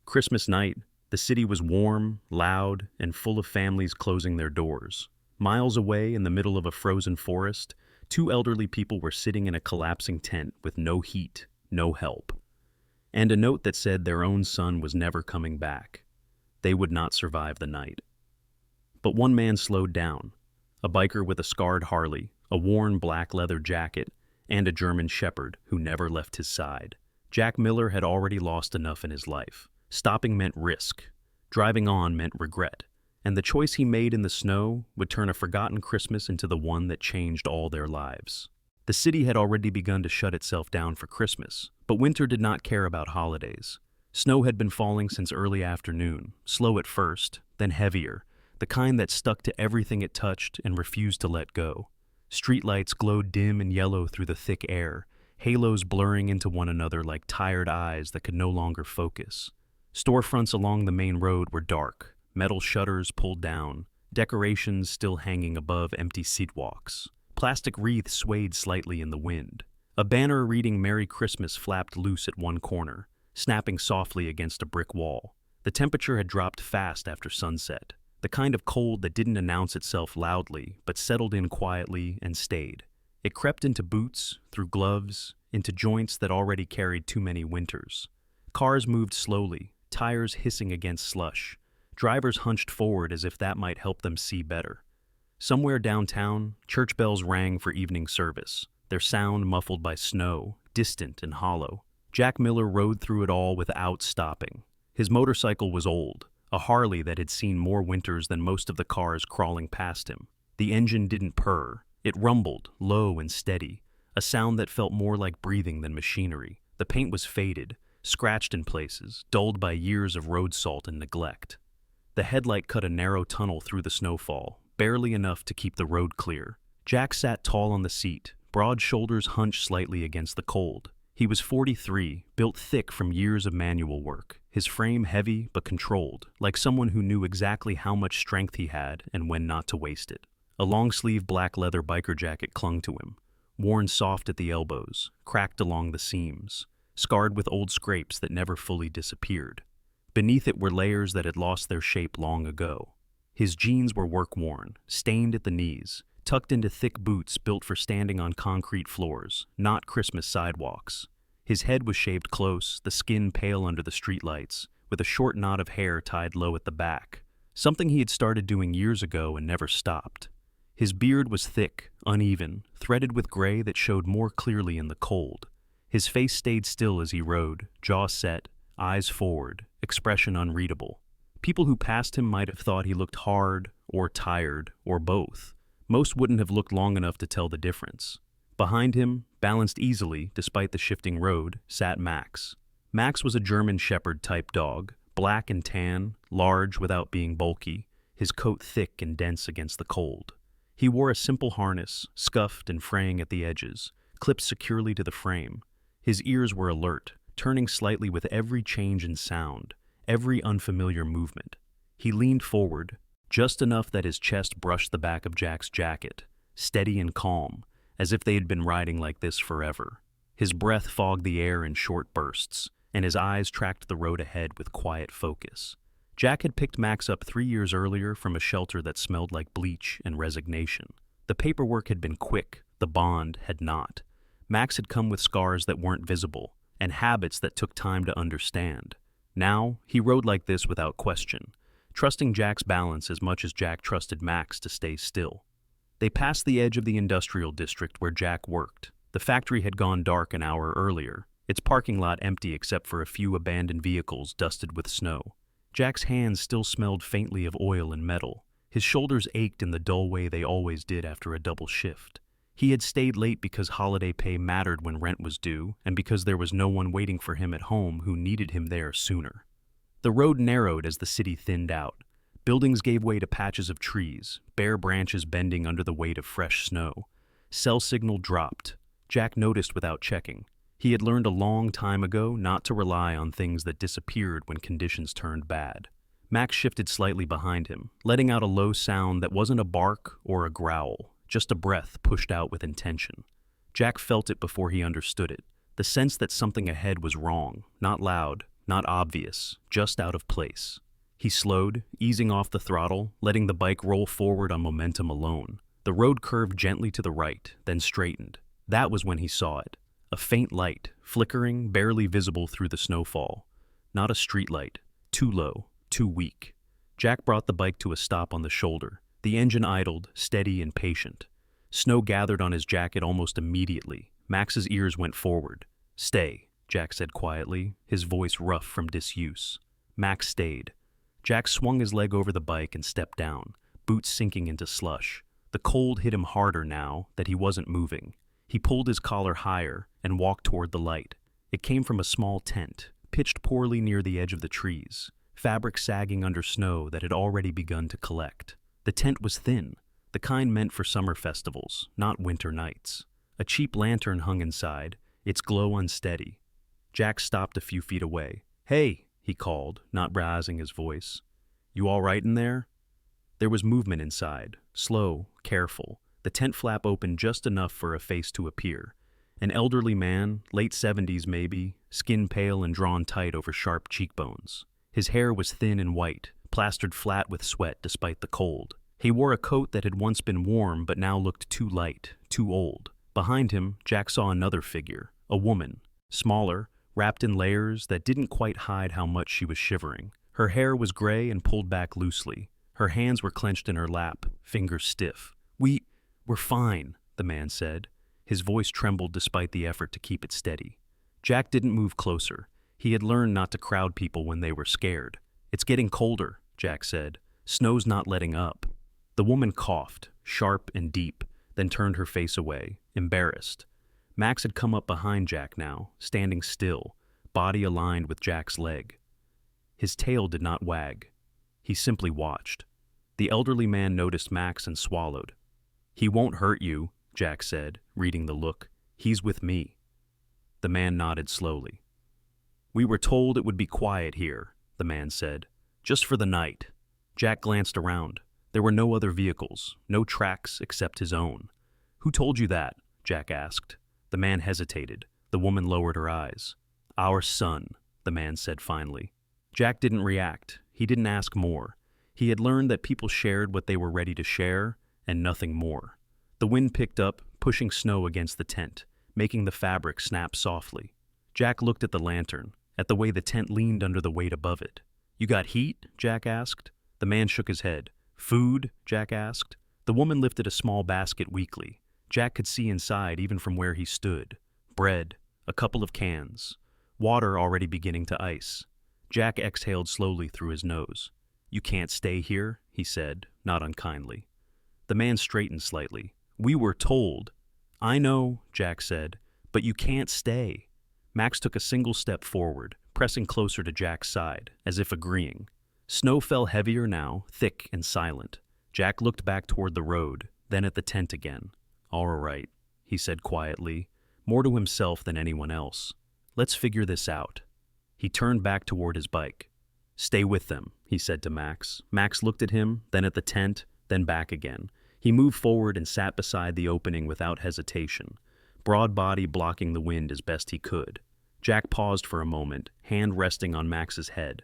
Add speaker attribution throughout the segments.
Speaker 1: Christmas night, the city was warm, loud, and full of families closing their doors. Miles away, in the middle of a frozen forest, two elderly people were sitting in a collapsing tent with no heat, no help, and a note that said their own son was never coming back. They would not survive the night. But one man slowed down, a biker with a scarred Harley, a worn black leather jacket, and a German shepherd who never left his side. Jack Miller had already lost enough in his life. Stopping meant risk. Driving on meant regret. And the choice he made in the snow would turn a forgotten Christmas into the one that changed all their lives. The city had already begun to shut itself down for Christmas, but winter did not care about holidays. Snow had been falling since early afternoon, slow at first, then heavier, the kind that stuck to everything it touched and refused to let go. Streetlights glowed dim and yellow through the thick air, halos blurring into one another like tired eyes that could no longer focus. Storefronts along the main road were dark, metal shutters pulled down, decorations still hanging above empty sidewalks. Plastic wreaths swayed slightly in the wind. A banner reading Merry Christmas flapped loose at one corner, snapping softly against a brick wall. The temperature had dropped fast after sunset, the kind of cold that didn't announce itself loudly, but settled in quietly and stayed. It crept into boots, through gloves, into joints that already carried too many winters. Cars moved slowly, tires hissing against slush. Drivers hunched forward as if that might help them see better. Somewhere downtown, church bells rang for evening service, their sound muffled by snow, distant and hollow. Jack Miller rode through it all without stopping. His motorcycle was old, a Harley that had seen more winters than most of the cars crawling past him. The engine didn't purr. It rumbled, low and steady, a sound that felt more like breathing than machinery. The paint was faded, scratched in places, dulled by years of road salt and neglect. The headlight cut a narrow tunnel through the snowfall, barely enough to keep the road clear. Jack sat tall on the seat, broad shoulders hunched slightly against the cold. He was 43, built thick from years of manual work, his frame heavy but controlled, like someone who knew exactly how much strength he had and when not to waste it. A long-sleeve black leather biker jacket clung to him, worn soft at the elbows, cracked along the seams, scarred with old scrapes that never fully disappeared. Beneath it were layers that had lost their shape long ago. His jeans were work-worn, stained at the knees, tucked into thick boots built for standing on concrete floors, not Christmas sidewalks. His head was shaved close, the skin pale under the streetlights, with a short knot of hair tied low at the back, something he had started doing years ago and never stopped. His beard was thick, uneven, threaded with gray that showed more clearly in the cold. His face stayed still as he rode, jaw set, eyes forward, expression unreadable. People who passed him might have thought he looked hard, or tired, or both. Most wouldn't have looked long enough to tell the difference. Behind him, balanced easily despite the shifting road, sat Max. Max was a German shepherd-type dog, black and tan, large without being bulky, his coat thick and dense against the cold. He wore a simple harness, scuffed and fraying at the edges, clipped securely to the frame. His ears were alert, turning slightly with every change in sound, every unfamiliar movement. He leaned forward, just enough that his chest brushed the back of Jack's jacket, steady and calm, as if they had been riding like this forever. His breath fogged the air in short bursts, and his eyes tracked the road ahead with quiet focus. Jack had picked Max up 3 years earlier from a shelter that smelled like bleach and resignation. The paperwork had been quick, the bond had not. Max had come with scars that weren't visible, and habits that took time to understand. Now, he rode like this without question, trusting Jack's balance as much as Jack trusted Max to stay still. They passed the edge of the industrial district where Jack worked. The factory had gone dark an hour earlier, its parking lot empty except for a few abandoned vehicles dusted with snow. Jack's hands still smelled faintly of oil and metal. His shoulders ached in the dull way they always did after a double shift. He had stayed late because holiday pay mattered when rent was due, and because there was no one waiting for him at home who needed him there sooner. The road narrowed as the city thinned out. Buildings gave way to patches of trees, bare branches bending under the weight of fresh snow. Cell signal dropped. Jack noticed without checking. He had learned a long time ago not to rely on things that disappeared when conditions turned bad. Max shifted slightly behind him, letting out a low sound that wasn't a bark or a growl, just a breath pushed out with intention. Jack felt it before he understood it, the sense that something ahead was wrong, not loud, not obvious, just out of place. He slowed, easing off the throttle, letting the bike roll forward on momentum alone. The road curved gently to the right, then straightened. That was when he saw it. A faint light, flickering, barely visible through the snowfall. Not a street light. Too low, too weak. Jack brought the bike to a stop on the shoulder. The engine idled, steady and patient. Snow gathered on his jacket almost immediately. Max's ears went forward. "Stay," Jack said quietly, his voice rough from disuse. Max stayed. Jack swung his leg over the bike and stepped down, boots sinking into slush. The cold hit him harder now that he wasn't moving. He pulled his collar higher and walked toward the light. It came from a small tent, pitched poorly near the edge of the trees, fabric sagging under snow that had already begun to collect. The tent was thin, the kind meant for summer festivals, not winter nights. A cheap lantern hung inside, its glow unsteady. Jack stopped a few feet away. "Hey," he called, not raising his voice. "You all right in there?" There was movement inside, slow, careful. The tent flap opened just enough for a face to appear. An elderly man, late 70s maybe, skin pale and drawn tight over sharp cheekbones. His hair was thin and white, plastered flat with sweat despite the cold. He wore a coat that had once been warm but now looked too light, too old. Behind him, Jack saw another figure, a woman, smaller, wrapped in layers that didn't quite hide how much she was shivering. Her hair was gray and pulled back loosely. Her hands were clenched in her lap, fingers stiff. We're fine," the man said. His voice trembled despite the effort to keep it steady. Jack didn't move closer. He had learned not to crowd people when they were scared. "It's getting colder," Jack said. "Snow's not letting up." The woman coughed, sharp and deep, then turned her face away, embarrassed. Max had come up behind Jack now, standing still, body aligned with Jack's leg. His tail did not wag. He simply watched. The elderly man noticed Max and swallowed. "He won't hurt you," Jack said, reading the look. "He's with me." The man nodded slowly. "We were told it would be quiet here," the man said. "Just for the night." Jack glanced around. There were no other vehicles, no tracks except his own. "Who told you that?" Jack asked. The man hesitated. The woman lowered her eyes. "Our son," the man said finally. Jack didn't react. He didn't ask more. He had learned that people shared what they were ready to share, and nothing more. The wind picked up, pushing snow against the tent, making the fabric snap softly. Jack looked at the lantern, at the way the tent leaned under the weight above it. "You got heat?" Jack asked. The man shook his head. "Food?" Jack asked. The woman lifted a small basket weakly. Jack could see inside even from where he stood. Bread, a couple of cans, water already beginning to ice. Jack exhaled slowly through his nose. "You can't stay here," he said, not unkindly. The man straightened slightly. "We were told." "I know," Jack said, "but you can't stay." Max took a single step forward, pressing closer to Jack's side, as if agreeing. Snow fell heavier now, thick and silent. Jack looked back toward the road, then at the tent again. "All right," he said quietly, more to himself than anyone else. "Let's figure this out." He turned back toward his bike. "Stay with them," he said to Max. Max looked at him, then at the tent, then back again. He moved forward and sat beside the opening without hesitation, broad body blocking the wind as best he could. Jack paused for a moment, hand resting on Max's head.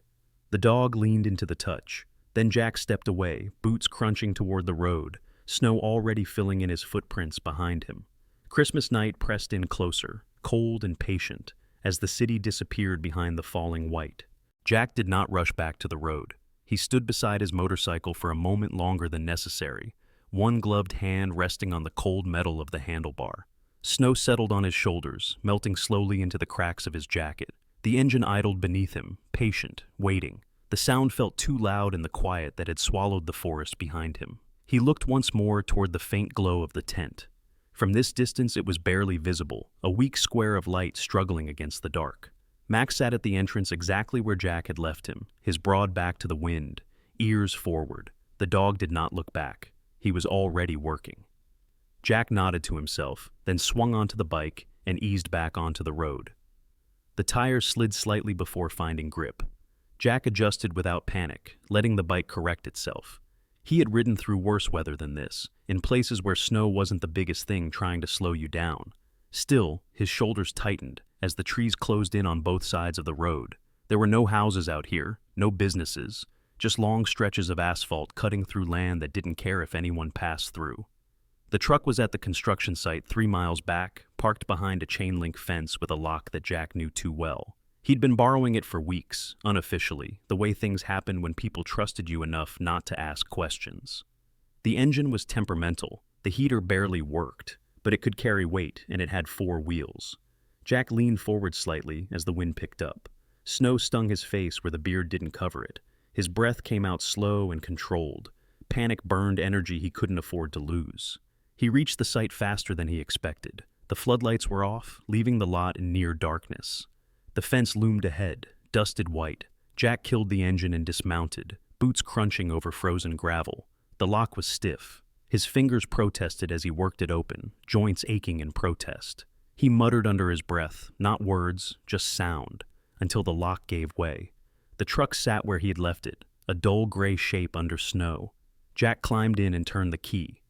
Speaker 1: The dog leaned into the touch. Then Jack stepped away, boots crunching toward the road, snow already filling in his footprints behind him. Christmas night pressed in closer, cold and patient, as the city disappeared behind the falling white. Jack did not rush back to the road. He stood beside his motorcycle for a moment longer than necessary, one gloved hand resting on the cold metal of the handlebar. Snow settled on his shoulders, melting slowly into the cracks of his jacket. The engine idled beneath him, patient, waiting. The sound felt too loud in the quiet that had swallowed the forest behind him. He looked once more toward the faint glow of the tent. From this distance it was barely visible, a weak square of light struggling against the dark. Max sat at the entrance exactly where Jack had left him, his broad back to the wind, ears forward. The dog did not look back. He was already working. Jack nodded to himself, then swung onto the bike and eased back onto the road. The tires slid slightly before finding grip. Jack adjusted without panic, letting the bike correct itself. He had ridden through worse weather than this, in places where snow wasn't the biggest thing trying to slow you down. Still, his shoulders tightened as the trees closed in on both sides of the road. There were no houses out here, no businesses, just long stretches of asphalt cutting through land that didn't care if anyone passed through. The truck was at the construction site 3 miles back, parked behind a chain-link fence with a lock that Jack knew too well. He'd been borrowing it for weeks, unofficially, the way things happen when people trusted you enough not to ask questions. The engine was temperamental. The heater barely worked, but it could carry weight, and it had 4 wheels. Jack leaned forward slightly as the wind picked up. Snow stung his face where the beard didn't cover it. His breath came out slow and controlled. Panic burned energy he couldn't afford to lose. He reached the site faster than he expected. The floodlights were off, leaving the lot in near darkness. The fence loomed ahead, dusted white. Jack killed the engine and dismounted, boots crunching over frozen gravel. The lock was stiff. His fingers protested as he worked it open, joints aching in protest. He muttered under his breath, not words, just sound, until the lock gave way. The truck sat where he had left it, a dull gray shape under snow. Jack climbed in and turned the key.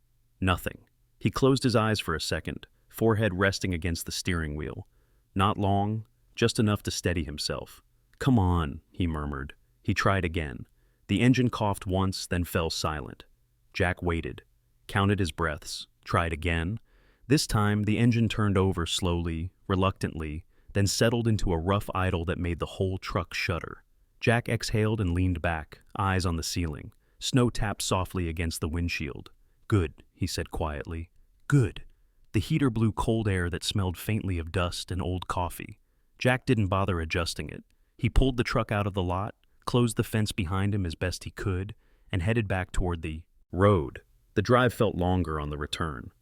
Speaker 1: Nothing. He closed his eyes for a second, forehead resting against the steering wheel. Not long, just enough to steady himself. "Come on," he murmured. He tried again. The engine coughed once, then fell silent. Jack waited, counted his breaths, tried again. This time, the engine turned over slowly, reluctantly, then settled into a rough idle that made the whole truck shudder. Jack exhaled and leaned back, eyes on the ceiling. Snow tapped softly against the windshield. "Good," he said quietly. "Good." The heater blew cold air that smelled faintly of dust and old coffee. Jack didn't bother adjusting it. He pulled the truck out of the lot, closed the fence behind him as best he could, and headed back toward the road. The drive felt longer on the return.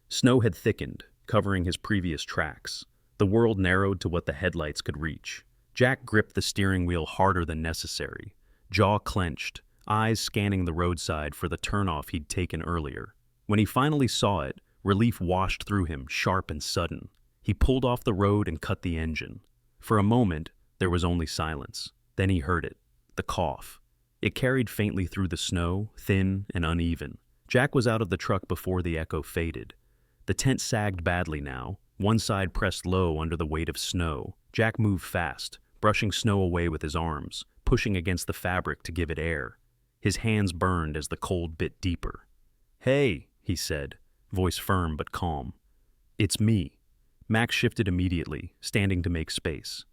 Speaker 1: Snow had thickened, covering his previous tracks. The world narrowed to what the headlights could reach. Jack gripped the steering wheel harder than necessary, jaw clenched, eyes scanning the roadside for the turnoff he'd taken earlier. When he finally saw it, relief washed through him, sharp and sudden. He pulled off the road and cut the engine. For a moment, there was only silence. Then he heard it, the cough. It carried faintly through the snow, thin and uneven. Jack was out of the truck before the echo faded. The tent sagged badly now, one side pressed low under the weight of snow. Jack moved fast, brushing snow away with his arms, pushing against the fabric to give it air. His hands burned as the cold bit deeper. "Hey," he said, voice firm but calm. "It's me." Max shifted immediately, standing to make space.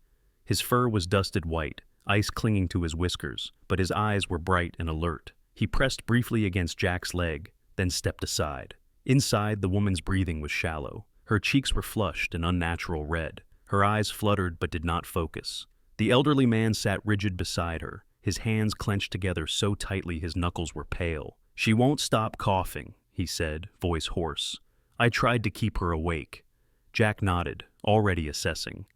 Speaker 1: His fur was dusted white, ice clinging to his whiskers, but his eyes were bright and alert. He pressed briefly against Jack's leg, then stepped aside. Inside, the woman's breathing was shallow. Her cheeks were flushed and unnatural red. Her eyes fluttered but did not focus. The elderly man sat rigid beside her, his hands clenched together so tightly his knuckles were pale. "She won't stop coughing," he said, voice hoarse. "I tried to keep her awake." Jack nodded, already assessing.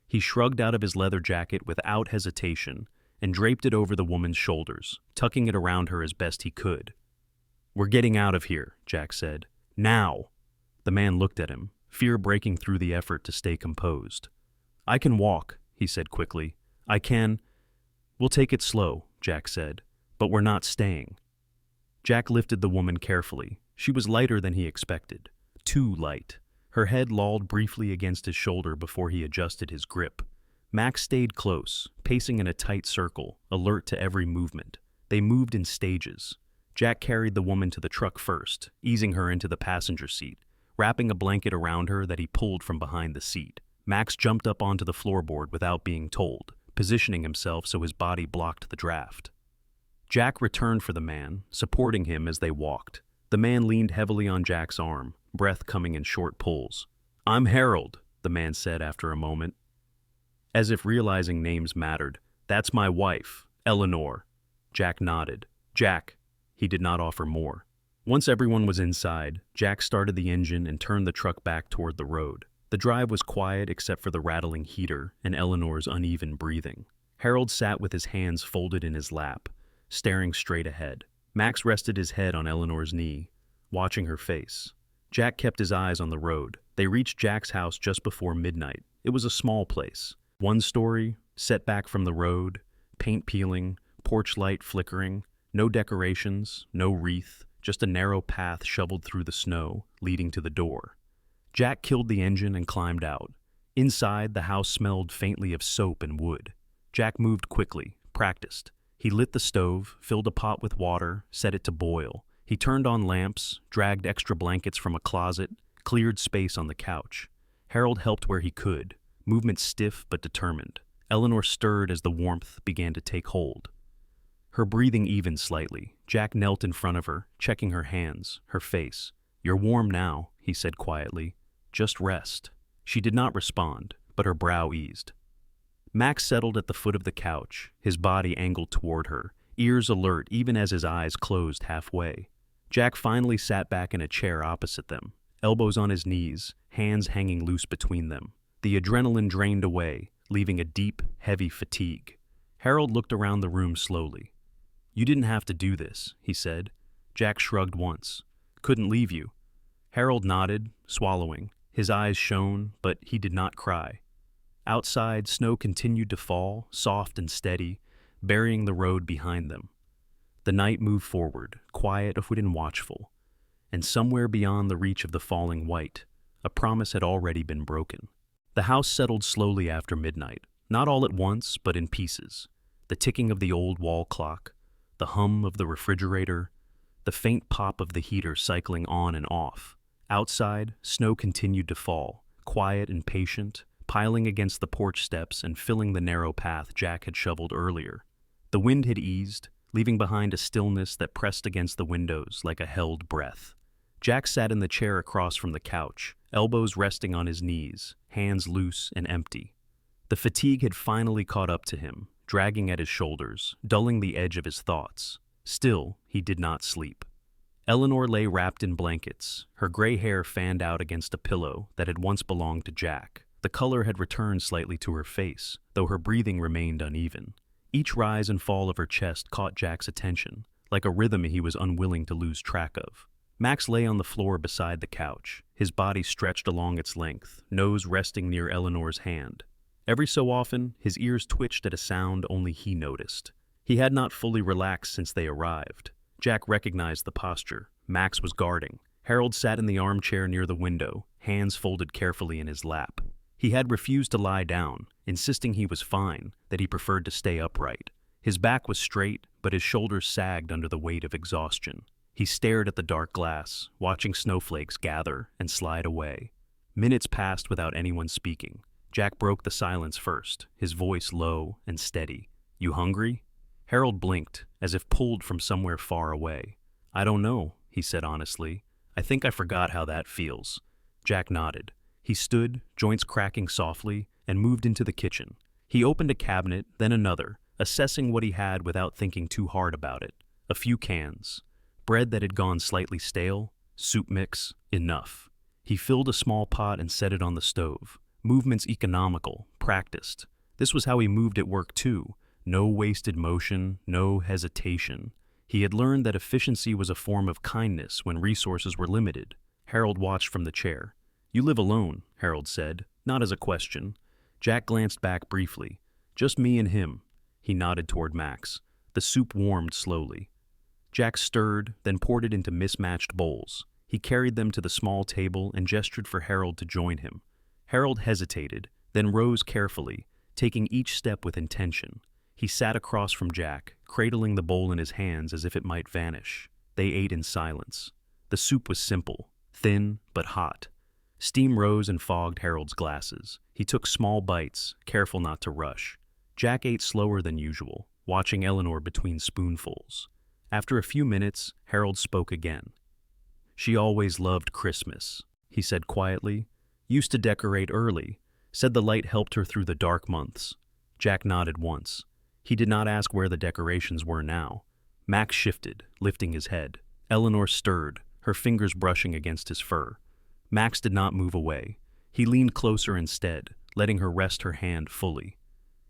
Speaker 1: He shrugged out of his leather jacket without hesitation and draped it over the woman's shoulders, tucking it around her as best he could. "We're getting out of here," Jack said. "Now!" The man looked at him, fear breaking through the effort to stay composed. "I can walk," he said quickly. "I can—" "We'll take it slow," Jack said, "but we're not staying." Jack lifted the woman carefully. She was lighter than he expected. Too light. Her head lolled briefly against his shoulder before he adjusted his grip. Max stayed close, pacing in a tight circle, alert to every movement. They moved in stages. Jack carried the woman to the truck first, easing her into the passenger seat, wrapping a blanket around her that he pulled from behind the seat. Max jumped up onto the floorboard without being told, positioning himself so his body blocked the draft. Jack returned for the man, supporting him as they walked. The man leaned heavily on Jack's arm, breath coming in short pulls. "I'm Harold," the man said after a moment. As if realizing names mattered. "That's my wife, Eleanor." Jack nodded. "Jack." He did not offer more. Once everyone was inside, Jack started the engine and turned the truck back toward the road. The drive was quiet except for the rattling heater and Eleanor's uneven breathing. Harold sat with his hands folded in his lap, staring straight ahead. Max rested his head on Eleanor's knee, watching her face. Jack kept his eyes on the road. They reached Jack's house just before midnight. It was a small place. One story, set back from the road, paint peeling, porch light flickering, no decorations, no wreath, just a narrow path shoveled through the snow, leading to the door. Jack killed the engine and climbed out. Inside, the house smelled faintly of soap and wood. Jack moved quickly, practiced. He lit the stove, filled a pot with water, set it to boil. He turned on lamps, dragged extra blankets from a closet, cleared space on the couch. Harold helped where he could, movement stiff but determined. Eleanor stirred as the warmth began to take hold. Her breathing evened slightly. Jack knelt in front of her, checking her hands, her face. "You're warm now," he said quietly. "Just rest." She did not respond, but her brow eased. Max settled at the foot of the couch, his body angled toward her, ears alert even as his eyes closed halfway. Jack finally sat back in a chair opposite them, elbows on his knees, hands hanging loose between them. The adrenaline drained away, leaving a deep, heavy fatigue. Harold looked around the room slowly. "You didn't have to do this," he said. Jack shrugged once. "Couldn't leave you." Harold nodded, swallowing. His eyes shone, but he did not cry. Outside, snow continued to fall, soft and steady, burying the road behind them. The night moved forward, quiet and watchful. And somewhere beyond the reach of the falling white, a promise had already been broken. The house settled slowly after midnight, not all at once, but in pieces. The ticking of the old wall clock, the hum of the refrigerator, the faint pop of the heater cycling on and off. Outside, snow continued to fall, quiet and patient, piling against the porch steps and filling the narrow path Jack had shoveled earlier. The wind had eased, leaving behind a stillness that pressed against the windows like a held breath. Jack sat in the chair across from the couch, elbows resting on his knees, hands loose and empty. The fatigue had finally caught up to him, dragging at his shoulders, dulling the edge of his thoughts. Still, he did not sleep. Eleanor lay wrapped in blankets, her gray hair fanned out against a pillow that had once belonged to Jack. The color had returned slightly to her face, though her breathing remained uneven. Each rise and fall of her chest caught Jack's attention, like a rhythm he was unwilling to lose track of. Max lay on the floor beside the couch, his body stretched along its length, nose resting near Eleanor's hand. Every so often, his ears twitched at a sound only he noticed. He had not fully relaxed since they arrived. Jack recognized the posture. Max was guarding. Harold sat in the armchair near the window, hands folded carefully in his lap. He had refused to lie down, insisting he was fine, that he preferred to stay upright. His back was straight, but his shoulders sagged under the weight of exhaustion. He stared at the dark glass, watching snowflakes gather and slide away. Minutes passed without anyone speaking. Jack broke the silence first, his voice low and steady. "You hungry?" Harold blinked, as if pulled from somewhere far away. "I don't know," he said honestly. "I think I forgot how that feels." Jack nodded. He stood, joints cracking softly, and moved into the kitchen. He opened a cabinet, then another, assessing what he had without thinking too hard about it. A few cans. Bread that had gone slightly stale, soup mix, enough. He filled a small pot and set it on the stove. Movements economical, practiced. This was how he moved at work too. No wasted motion, no hesitation. He had learned that efficiency was a form of kindness when resources were limited. Harold watched from the chair. "You live alone," Harold said, not as a question. Jack glanced back briefly. "Just me and him." He nodded toward Max. The soup warmed slowly. Jack stirred, then poured it into mismatched bowls. He carried them to the small table and gestured for Harold to join him. Harold hesitated, then rose carefully, taking each step with intention. He sat across from Jack, cradling the bowl in his hands as if it might vanish. They ate in silence. The soup was simple, thin but hot. Steam rose and fogged Harold's glasses. He took small bites, careful not to rush. Jack ate slower than usual, watching Eleanor between spoonfuls. After a few minutes, Harold spoke again. "She always loved Christmas," he said quietly. "Used to decorate early. Said the light helped her through the dark months." Jack nodded once. He did not ask where the decorations were now. Max shifted, lifting his head. Eleanor stirred, her fingers brushing against his fur. Max did not move away. He leaned closer instead, letting her rest her hand fully.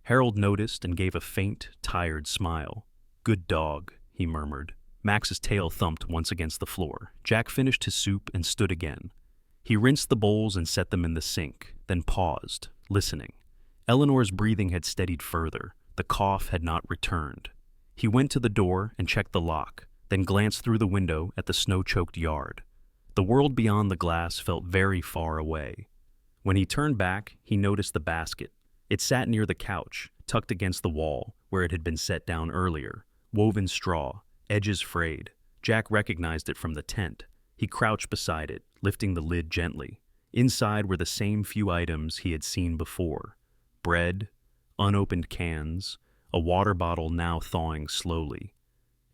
Speaker 1: Harold noticed and gave a faint, tired smile. "Good dog," he murmured. Max's tail thumped once against the floor. Jack finished his soup and stood again. He rinsed the bowls and set them in the sink, then paused, listening. Eleanor's breathing had steadied further. The cough had not returned. He went to the door and checked the lock, then glanced through the window at the snow-choked yard. The world beyond the glass felt very far away. When he turned back, he noticed the basket. It sat near the couch, tucked against the wall where it had been set down earlier, woven straw, edges frayed. Jack recognized it from the tent. He crouched beside it, lifting the lid gently. Inside were the same few items he had seen before: bread, unopened cans, a water bottle now thawing slowly.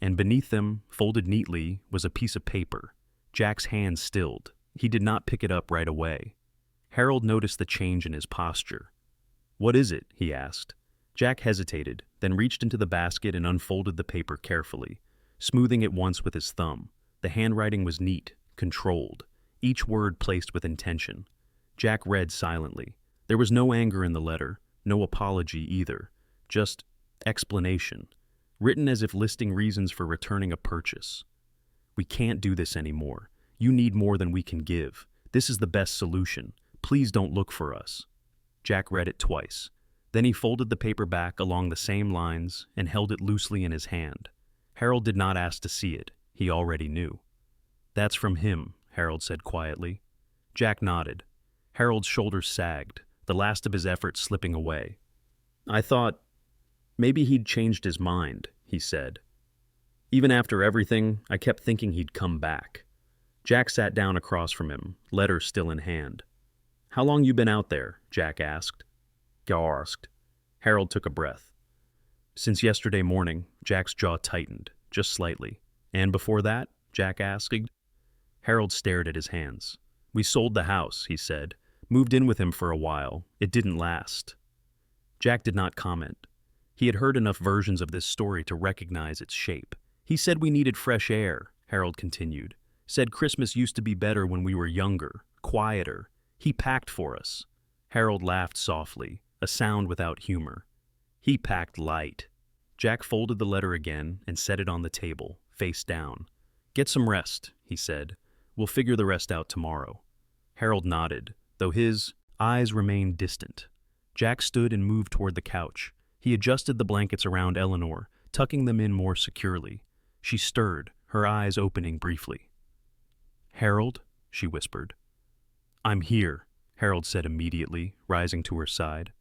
Speaker 1: And beneath them, folded neatly, was a piece of paper. Jack's hand stilled. He did not pick it up right away. Harold noticed the change in his posture. "What is it?" he asked. Jack hesitated, then reached into the basket and unfolded the paper carefully, smoothing it once with his thumb. The handwriting was neat, controlled, each word placed with intention. Jack read silently. There was no anger in the letter, no apology either, just explanation, written as if listing reasons for returning a purchase. "We can't do this anymore. You need more than we can give. This is the best solution. Please don't look for us." Jack read it twice. Then he folded the paper back along the same lines and held it loosely in his hand. Harold did not ask to see it. He already knew. "That's from him," Harold said quietly. Jack nodded. Harold's shoulders sagged, the last of his effort slipping away. "I thought maybe he'd changed his mind," he said. "Even after everything, I kept thinking he'd come back." Jack sat down across from him, letter still in hand. "How long you been out there?" Jack asked. Harold took a breath. "Since yesterday morning." Jack's jaw tightened, just slightly. "And before that?" Jack asked. Harold stared at his hands. "We sold the house," he said. "Moved in with him for a while. It didn't last." Jack did not comment. He had heard enough versions of this story to recognize its shape. "He said we needed fresh air," Harold continued. "Said Christmas used to be better when we were younger, quieter. He packed for us." Harold laughed softly, a sound without humor. "He packed light." Jack folded the letter again and set it on the table, face down. "Get some rest," he said. "We'll figure the rest out tomorrow." Harold nodded, though his eyes remained distant. Jack stood and moved toward the couch. He adjusted the blankets around Eleanor, tucking them in more securely. She stirred, her eyes opening briefly. "Harold?" she whispered. "I'm here," Harold said immediately, rising to her side.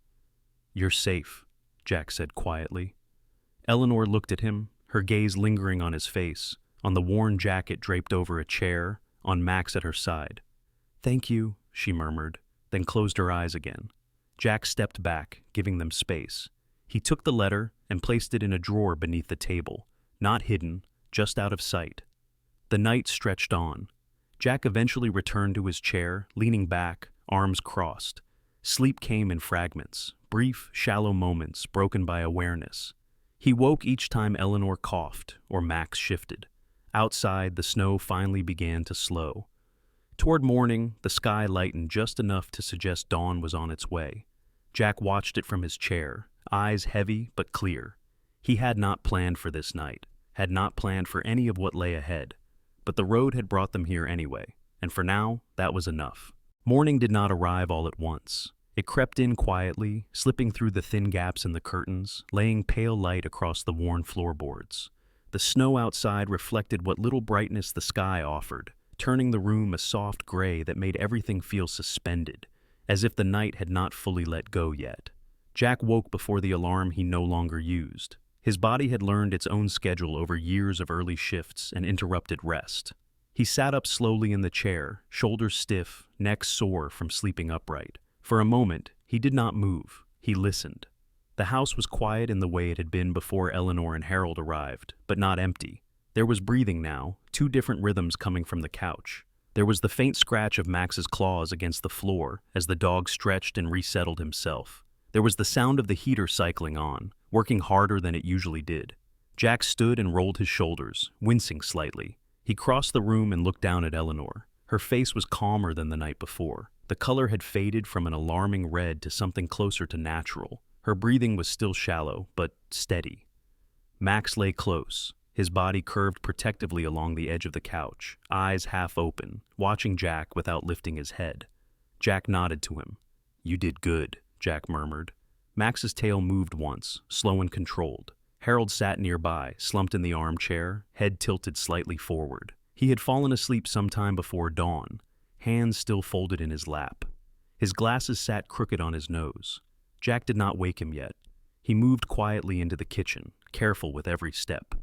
Speaker 1: "You're safe," Jack said quietly. Eleanor looked at him, her gaze lingering on his face, on the worn jacket draped over a chair, on Max at her side. "Thank you," she murmured, then closed her eyes again. Jack stepped back, giving them space. He took the letter and placed it in a drawer beneath the table, not hidden, just out of sight. The night stretched on. Jack eventually returned to his chair, leaning back, arms crossed. Sleep came in fragments, brief, shallow moments broken by awareness. He woke each time Eleanor coughed or Max shifted. Outside, the snow finally began to slow. Toward morning, the sky lightened just enough to suggest dawn was on its way. Jack watched it from his chair, eyes heavy but clear. He had not planned for this night, had not planned for any of what lay ahead. But the road had brought them here anyway, and for now, that was enough. Morning did not arrive all at once. It crept in quietly, slipping through the thin gaps in the curtains, laying pale light across the worn floorboards. The snow outside reflected what little brightness the sky offered, turning the room a soft gray that made everything feel suspended, as if the night had not fully let go yet. Jack woke before the alarm he no longer used. His body had learned its own schedule over years of early shifts and interrupted rest. He sat up slowly in the chair, shoulders stiff, neck sore from sleeping upright. For a moment, he did not move. He listened. The house was quiet in the way it had been before Eleanor and Harold arrived, but not empty. There was breathing now, two different rhythms coming from the couch. There was the faint scratch of Max's claws against the floor as the dog stretched and resettled himself. There was the sound of the heater cycling on, working harder than it usually did. Jack stood and rolled his shoulders, wincing slightly. He crossed the room and looked down at Eleanor. Her face was calmer than the night before. The color had faded from an alarming red to something closer to natural. Her breathing was still shallow, but steady. Max lay close, his body curved protectively along the edge of the couch, eyes half open, watching Jack without lifting his head. Jack nodded to him. "You did good," Jack murmured. Max's tail moved once, slow and controlled. Harold sat nearby, slumped in the armchair, head tilted slightly forward. He had fallen asleep some time before dawn, hands still folded in his lap. His glasses sat crooked on his nose. Jack did not wake him yet. He moved quietly into the kitchen, careful with every step.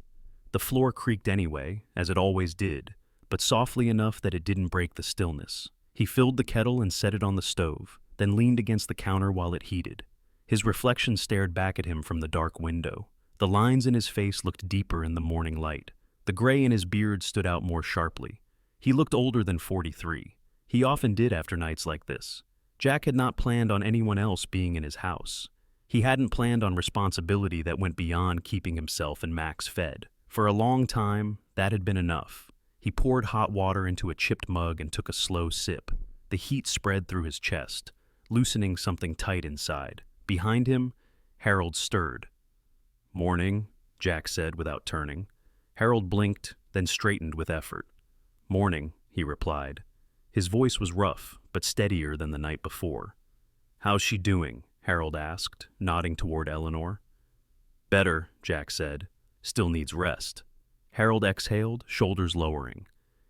Speaker 1: The floor creaked anyway, as it always did, but softly enough that it didn't break the stillness. He filled the kettle and set it on the stove, then leaned against the counter while it heated. His reflection stared back at him from the dark window. The lines in his face looked deeper in the morning light. The gray in his beard stood out more sharply. He looked older than 43. He often did after nights like this. Jack had not planned on anyone else being in his house. He hadn't planned on responsibility that went beyond keeping himself and Max fed. For a long time, that had been enough. He poured hot water into a chipped mug and took a slow sip. The heat spread through his chest, loosening something tight inside. Behind him, Harold stirred. "Morning," Jack said without turning. Harold blinked, then straightened with effort. "Morning," he replied. His voice was rough, but steadier than the night before. "How's she doing?" Harold asked, nodding toward Eleanor. "Better," Jack said. "Still needs rest." Harold exhaled, shoulders lowering.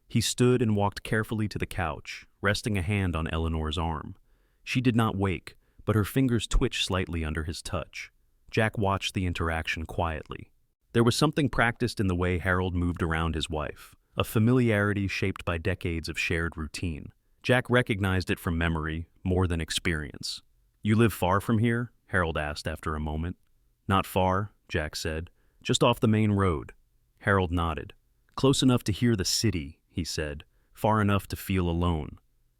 Speaker 1: He stood and walked carefully to the couch, resting a hand on Eleanor's arm. She did not wake, but her fingers twitched slightly under his touch. Jack watched the interaction quietly. There was something practiced in the way Harold moved around his wife, a familiarity shaped by decades of shared routine. Jack recognized it from memory more than experience. "You live far from here?" Harold asked after a moment. "Not far," Jack said. "Just off the main road." Harold nodded. "Close enough to hear the city," he said. "Far enough to feel alone."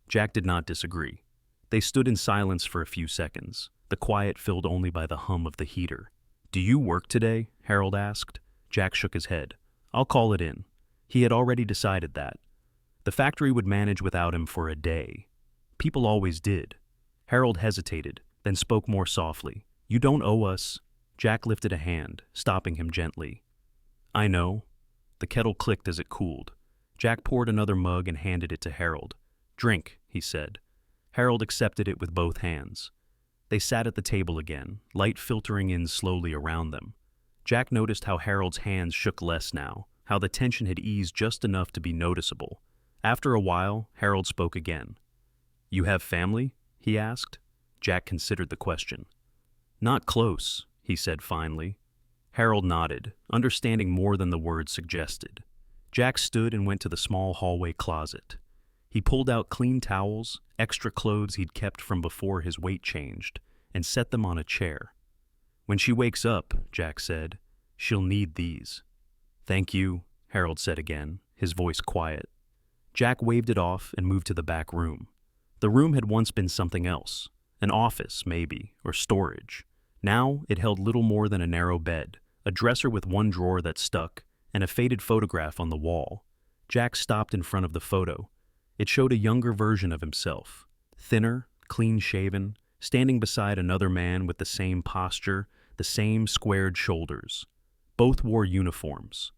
Speaker 1: Jack did not disagree. They stood in silence for a few seconds, the quiet filled only by the hum of the heater. "Do you work today?" Harold asked. Jack shook his head. "I'll call it in." He had already decided that. The factory would manage without him for a day. People always did. Harold hesitated, then spoke more softly. "You don't owe us." Jack lifted a hand, stopping him gently. "I know." The kettle clicked as it cooled. Jack poured another mug and handed it to Harold. "Drink," he said. Harold accepted it with both hands. They sat at the table again, light filtering in slowly around them. Jack noticed how Harold's hands shook less now, how the tension had eased just enough to be noticeable. After a while, Harold spoke again. "You have family?" he asked. Jack considered the question. "Not close," he said finally. Harold nodded, understanding more than the words suggested. Jack stood and went to the small hallway closet. He pulled out clean towels, extra clothes he'd kept from before his weight changed, and set them on a chair. "When she wakes up," Jack said, "she'll need these." "Thank you," Harold said again, his voice quiet. Jack waved it off and moved to the back room. The room had once been something else, an office, maybe, or storage. Now it held little more than a narrow bed, a dresser with one drawer that stuck, and a faded photograph on the wall. Jack stopped in front of the photo. It showed a younger version of himself, thinner, clean-shaven, standing beside another man with the same posture, the same squared shoulders. Both wore uniforms.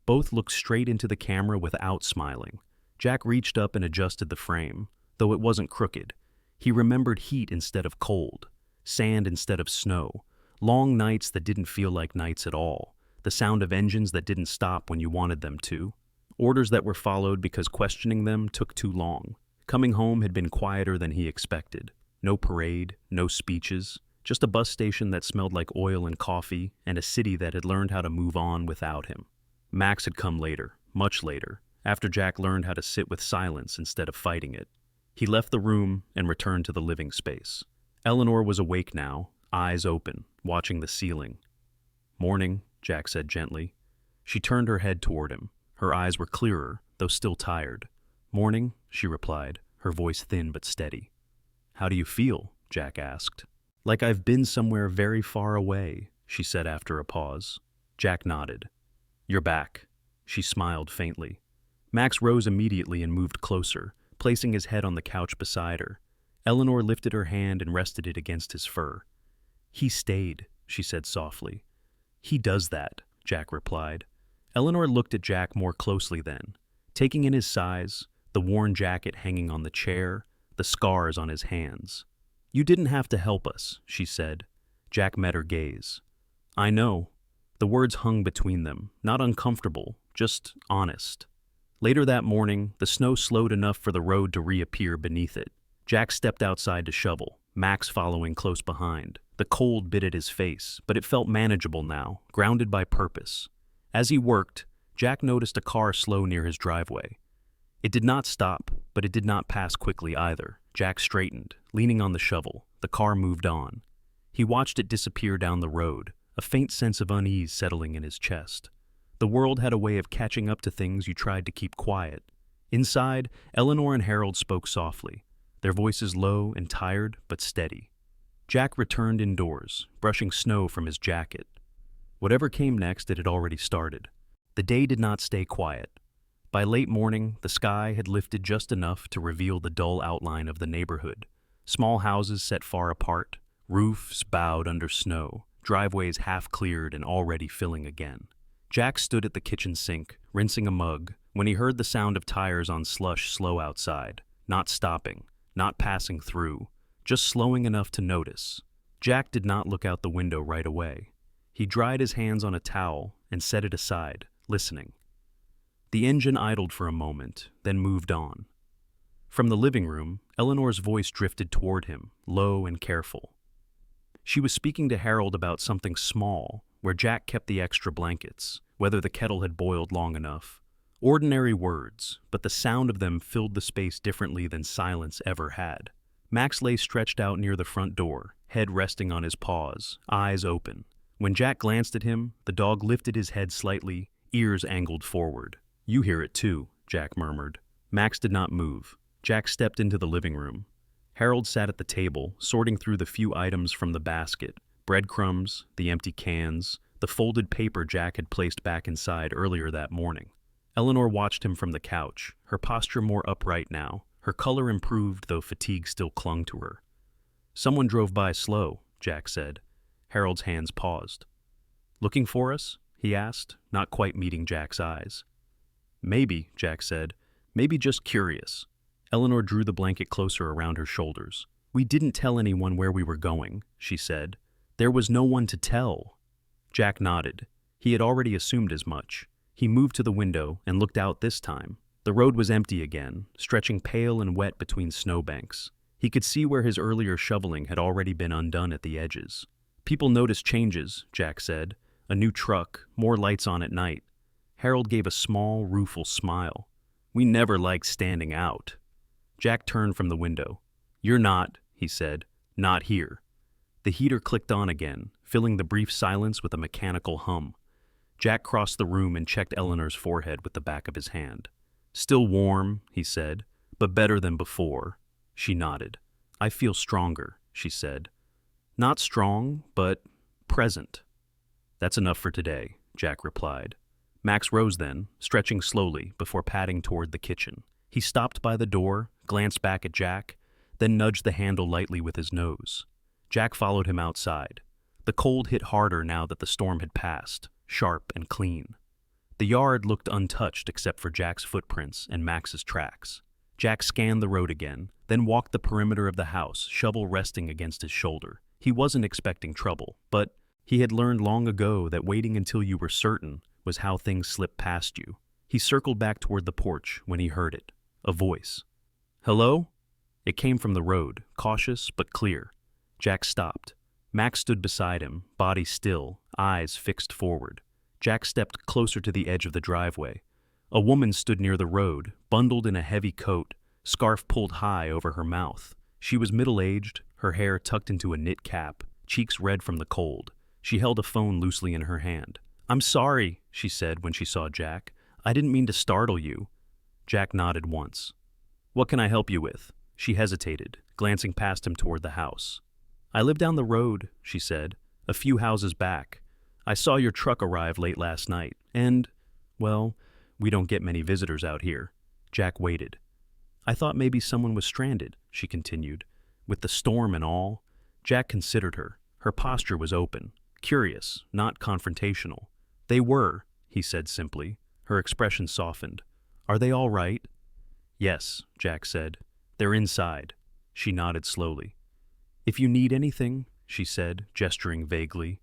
Speaker 1: Both looked straight into the camera without smiling. Jack reached up and adjusted the frame, though it wasn't crooked. He remembered heat instead of cold, sand instead of snow, long nights that didn't feel like nights at all, the sound of engines that didn't stop when you wanted them to, orders that were followed because questioning them took too long. Coming home had been quieter than he expected. No parade, no speeches, just a bus station that smelled like oil and coffee, and a city that had learned how to move on without him. Max had come later, much later, after Jack learned how to sit with silence instead of fighting it. He left the room and returned to the living space. Eleanor was awake now, eyes open, watching the ceiling. "Morning," Jack said gently. She turned her head toward him. Her eyes were clearer, though still tired. "Morning," she replied, her voice thin but steady. "How do you feel?" Jack asked. "Like I've been somewhere very far away," she said after a pause. Jack nodded. "You're back." She smiled faintly. Max rose immediately and moved closer, placing his head on the couch beside her. Eleanor lifted her hand and rested it against his fur. "He stayed," she said softly. "He does that," Jack replied. Eleanor looked at Jack more closely then, taking in his size, the worn jacket hanging on the chair, the scars on his hands. "You didn't have to help us," she said. Jack met her gaze. "I know." The words hung between them, not uncomfortable, just honest. Later that morning, the snow slowed enough for the road to reappear beneath it. Jack stepped outside to shovel, Max following close behind. The cold bit at his face, but it felt manageable now, grounded by purpose. As he worked, Jack noticed a car slow near his driveway. It did not stop, but it did not pass quickly either. Jack straightened, leaning on the shovel. The car moved on. He watched it disappear down the road, a faint sense of unease settling in his chest. The world had a way of catching up to things you tried to keep quiet. Inside, Eleanor and Harold spoke softly, their voices low and tired but steady. Jack returned indoors, brushing snow from his jacket. Whatever came next, it had already started. The day did not stay quiet. By late morning, the sky had lifted just enough to reveal the dull outline of the neighborhood. Small houses set far apart, roofs bowed under snow, driveways half cleared and already filling again. Jack stood at the kitchen sink, rinsing a mug, when he heard the sound of tires on slush slow outside, not stopping, not passing through, just slowing enough to notice. Jack did not look out the window right away. He dried his hands on a towel and set it aside, listening. The engine idled for a moment, then moved on. From the living room, Eleanor's voice drifted toward him, low and careful. She was speaking to Harold about something small, where Jack kept the extra blankets, whether the kettle had boiled long enough. Ordinary words, but the sound of them filled the space differently than silence ever had. Max lay stretched out near the front door, head resting on his paws, eyes open. When Jack glanced at him, the dog lifted his head slightly, ears angled forward. "You hear it too," Jack murmured. Max did not move. Jack stepped into the living room. Harold sat at the table, sorting through the few items from the basket: breadcrumbs, the empty cans, the folded paper Jack had placed back inside earlier that morning. Eleanor watched him from the couch, her posture more upright now. Her color improved, though fatigue still clung to her. "Someone drove by slow," Jack said. Harold's hands paused. "Looking for us?" he asked, not quite meeting Jack's eyes. "Maybe," Jack said. "Maybe just curious." Eleanor drew the blanket closer around her shoulders. "We didn't tell anyone where we were going," she said. "There was no one to tell." Jack nodded. He had already assumed as much. He moved to the window and looked out this time. The road was empty again, stretching pale and wet between snowbanks. He could see where his earlier shoveling had already been undone at the edges. "People notice changes," Jack said. "A new truck, more lights on at night." Harold gave a small, rueful smile. "We never liked standing out." Jack turned from the window. "You're not," he said. "Not here." The heater clicked on again, filling the brief silence with a mechanical hum. Jack crossed the room and checked Eleanor's forehead with the back of his hand. "Still warm," he said, "but better than before." She nodded. "I feel stronger," she said. "Not strong, but present." "That's enough for today," Jack replied. Max rose then, stretching slowly before padding toward the kitchen. He stopped by the door, glanced back at Jack, then nudged the handle lightly with his nose. Jack followed him outside. The cold hit harder now that the storm had passed, sharp and clean. The yard looked untouched except for Jack's footprints and Max's tracks. Jack scanned the road again, then walked the perimeter of the house, shovel resting against his shoulder. He wasn't expecting trouble, but he had learned long ago that waiting until you were certain was how things slipped past you. He circled back toward the porch when he heard it. A voice. "Hello?" It came from the road, cautious but clear. Jack stopped. Max stood beside him, body still, eyes fixed forward. Jack stepped closer to the edge of the driveway. A woman stood near the road, bundled in a heavy coat, scarf pulled high over her mouth. She was middle-aged, her hair tucked into a knit cap, cheeks red from the cold. She held a phone loosely in her hand. "I'm sorry," she said when she saw Jack. "I didn't mean to startle you." Jack nodded once. "What can I help you with?" She hesitated, glancing past him toward the house. "I live down the road," she said, "a few houses back. I saw your truck arrive late last night, and, well, we don't get many visitors out here." Jack waited. "I thought maybe someone was stranded," she continued. "With the storm and all." Jack considered her. Her posture was open, curious, not confrontational. "They were," he said simply. Her expression softened. "Are they all right?" "Yes," Jack said. "They're inside." She nodded slowly. "If you need anything," she said, gesturing vaguely.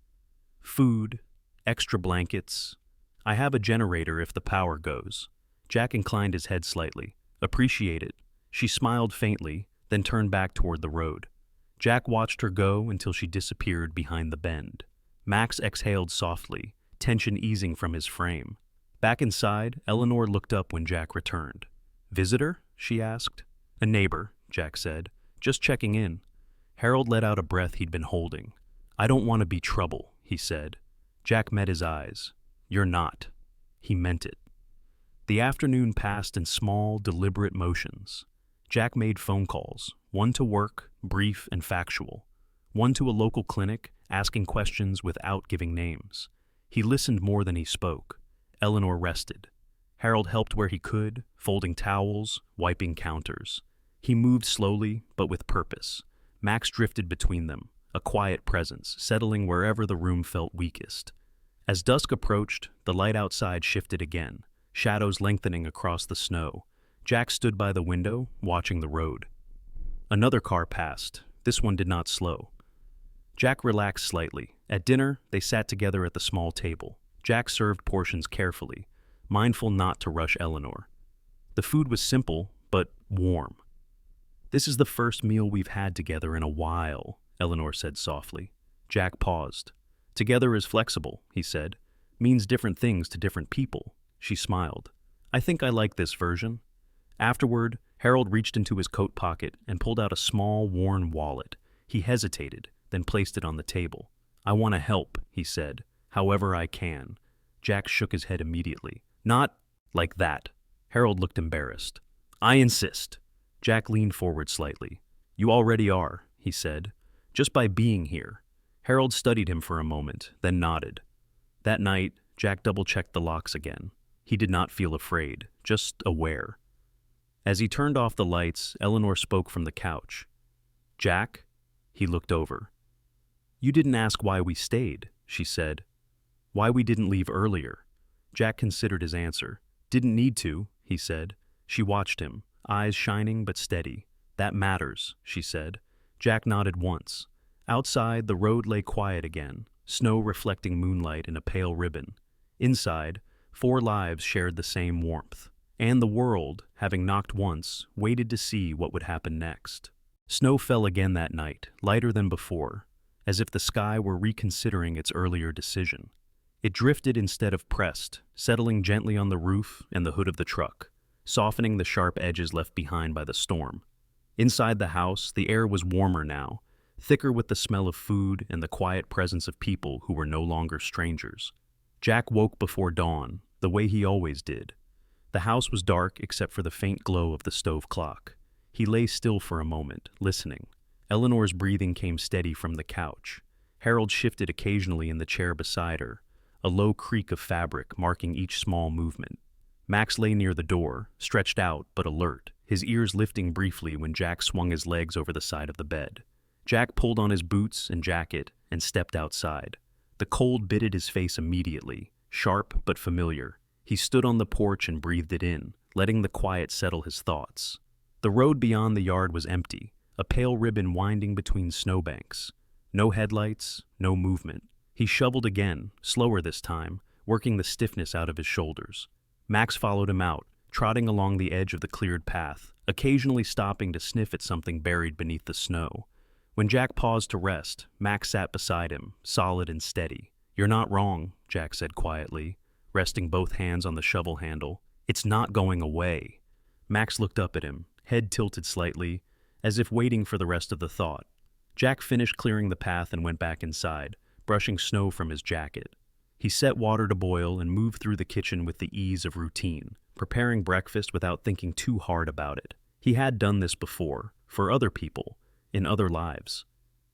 Speaker 1: "Food, extra blankets. I have a generator if the power goes." Jack inclined his head slightly. "Appreciate it." She smiled faintly, then turned back toward the road. Jack watched her go until she disappeared behind the bend. Max exhaled softly, tension easing from his frame. Back inside, Eleanor looked up when Jack returned. "Visitor?" she asked. "A neighbor," Jack said. "Just checking in." Harold let out a breath he'd been holding. "I don't want to be trouble," he said. Jack met his eyes. "You're not." He meant it. The afternoon passed in small, deliberate motions. Jack made phone calls, one to work, brief and factual, one to a local clinic, asking questions without giving names. He listened more than he spoke. Eleanor rested. Harold helped where he could, folding towels, wiping counters. He moved slowly, but with purpose. Max drifted between them, a quiet presence, settling wherever the room felt weakest. As dusk approached, the light outside shifted again, shadows lengthening across the snow. Jack stood by the window, watching the road. Another car passed. This one did not slow. Jack relaxed slightly. At dinner, they sat together at the small table. Jack served portions carefully, mindful not to rush Eleanor. The food was simple, but warm. "This is the first meal we've had together in a while," Eleanor said softly. Jack paused. "Together is flexible," he said. "Means different things to different people." She smiled. "I think I like this version." Afterward, Harold reached into his coat pocket and pulled out a small, worn wallet. He hesitated, then placed it on the table. "I want to help," he said, "however I can." Jack shook his head immediately. "Not like that." Harold looked embarrassed. "I insist." Jack leaned forward slightly. "You already are," he said, "just by being here." Harold studied him for a moment, then nodded. That night, Jack double-checked the locks again. He did not feel afraid, just aware. As he turned off the lights, Eleanor spoke from the couch. "Jack?" He looked over. "You didn't ask why we stayed," she said. "Why we didn't leave earlier." Jack considered his answer. "Didn't need to," he said. She watched him, eyes shining but steady. "That matters," she said. Jack nodded once. Outside, the road lay quiet again, snow reflecting moonlight in a pale ribbon. Inside, 4 lives shared the same warmth. And the world, having knocked once, waited to see what would happen next. Snow fell again that night, lighter than before, as if the sky were reconsidering its earlier decision. It drifted instead of pressed, settling gently on the roof and the hood of the truck, softening the sharp edges left behind by the storm. Inside the house, the air was warmer now, thicker with the smell of food and the quiet presence of people who were no longer strangers. Jack woke before dawn, the way he always did. The house was dark except for the faint glow of the stove clock. He lay still for a moment, listening. Eleanor's breathing came steady from the couch. Harold shifted occasionally in the chair beside her, a low creak of fabric marking each small movement. Max lay near the door, stretched out but alert, his ears lifting briefly when Jack swung his legs over the side of the bed. Jack pulled on his boots and jacket and stepped outside. The cold bit at his face immediately, sharp but familiar. He stood on the porch and breathed it in, letting the quiet settle his thoughts. The road beyond the yard was empty, a pale ribbon winding between snowbanks. No headlights, no movement. He shoveled again, slower this time, working the stiffness out of his shoulders. Max followed him out, trotting along the edge of the cleared path, occasionally stopping to sniff at something buried beneath the snow. When Jack paused to rest, Max sat beside him, solid and steady. "You're not wrong," Jack said quietly, resting both hands on the shovel handle. "It's not going away." Max looked up at him, head tilted slightly, as if waiting for the rest of the thought. Jack finished clearing the path and went back inside, brushing snow from his jacket. He set water to boil and moved through the kitchen with the ease of routine, preparing breakfast without thinking too hard about it. He had done this before, for other people, in other lives.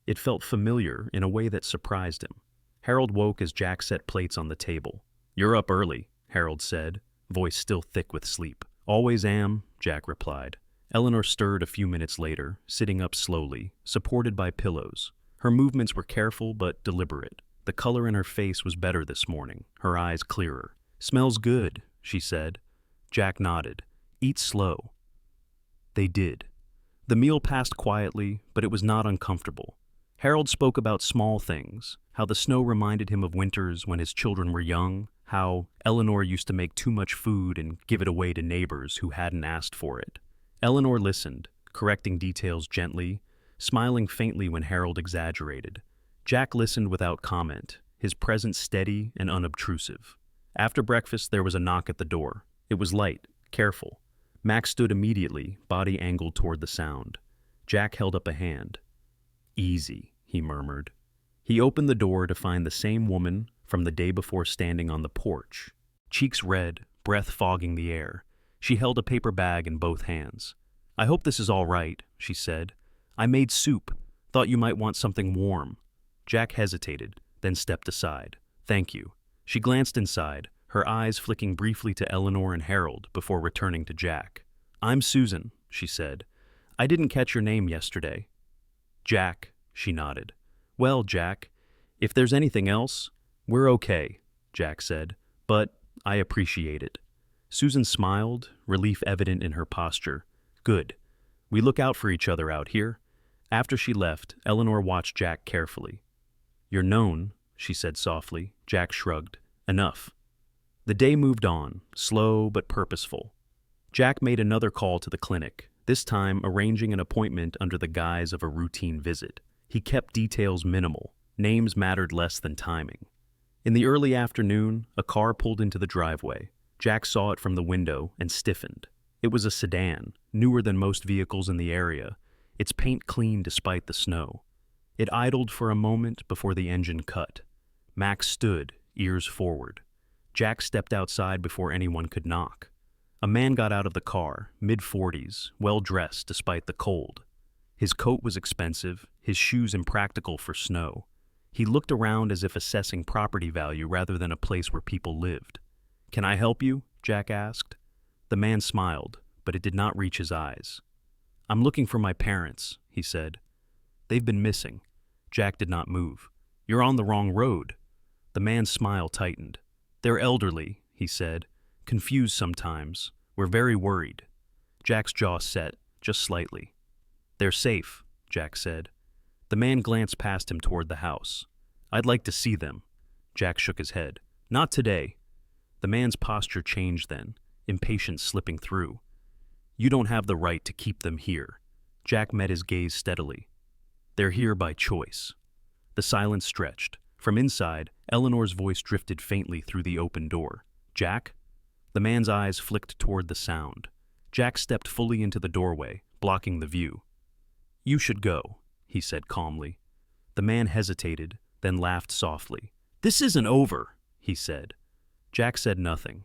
Speaker 1: It felt familiar in a way that surprised him. Harold woke as Jack set plates on the table. "You're up early," Harold said, voice still thick with sleep. "Always am," Jack replied. Eleanor stirred a few minutes later, sitting up slowly, supported by pillows. Her movements were careful but deliberate. The color in her face was better this morning, her eyes clearer. "Smells good," she said. Jack nodded. "Eat slow." They did. The meal passed quietly, but it was not uncomfortable. Harold spoke about small things, how the snow reminded him of winters when his children were young, how Eleanor used to make too much food and give it away to neighbors who hadn't asked for it. Eleanor listened, correcting details gently, smiling faintly when Harold exaggerated. Jack listened without comment, his presence steady and unobtrusive. After breakfast, there was a knock at the door. It was light, careful. Max stood immediately, body angled toward the sound. Jack held up a hand. "Easy," he murmured. He opened the door to find the same woman from the day before standing on the porch. Cheeks red, breath fogging the air. She held a paper bag in both hands. "I hope this is all right," she said. "I made soup. Thought you might want something warm." Jack hesitated, then stepped aside. "Thank you." She glanced inside, her eyes flicking briefly to Eleanor and Harold before returning to Jack. "I'm Susan," she said. "I didn't catch your name yesterday." "Jack," she nodded. "Well, Jack, if there's anything else, we're okay," Jack said, "but I appreciate it." Susan smiled, relief evident in her posture. "Good. We look out for each other out here." After she left, Eleanor watched Jack carefully. "You're known," she said softly. Jack shrugged. "Enough." The day moved on, slow but purposeful. Jack made another call to the clinic, this time arranging an appointment under the guise of a routine visit. He kept details minimal. Names mattered less than timing. In the early afternoon, a car pulled into the driveway. Jack saw it from the window and stiffened. It was a sedan, newer than most vehicles in the area, its paint clean despite the snow. It idled for a moment before the engine cut. Max stood, ears forward. Jack stepped outside before anyone could knock. A man got out of the car, mid-40s, well-dressed despite the cold. His coat was expensive, his shoes impractical for snow. He looked around as if assessing property value rather than a place where people lived. "Can I help you?" Jack asked. The man smiled, but it did not reach his eyes. "I'm looking for my parents," he said. "They've been missing." Jack did not move. "You're on the wrong road." The man's smile tightened. "They're elderly," he said. "Confused sometimes. We're very worried." Jack's jaw set, just slightly. "They're safe," Jack said. The man glanced past him toward the house. "I'd like to see them." Jack shook his head. "Not today." The man's posture changed then, impatience slipping through. "You don't have the right to keep them here." Jack met his gaze steadily. "They're here by choice." The silence stretched. From inside, Eleanor's voice drifted faintly through the open door. "Jack?" The man's eyes flicked toward the sound. Jack stepped fully into the doorway, blocking the view. "You should go," he said calmly. The man hesitated, then laughed softly. "This isn't over," he said. Jack said nothing.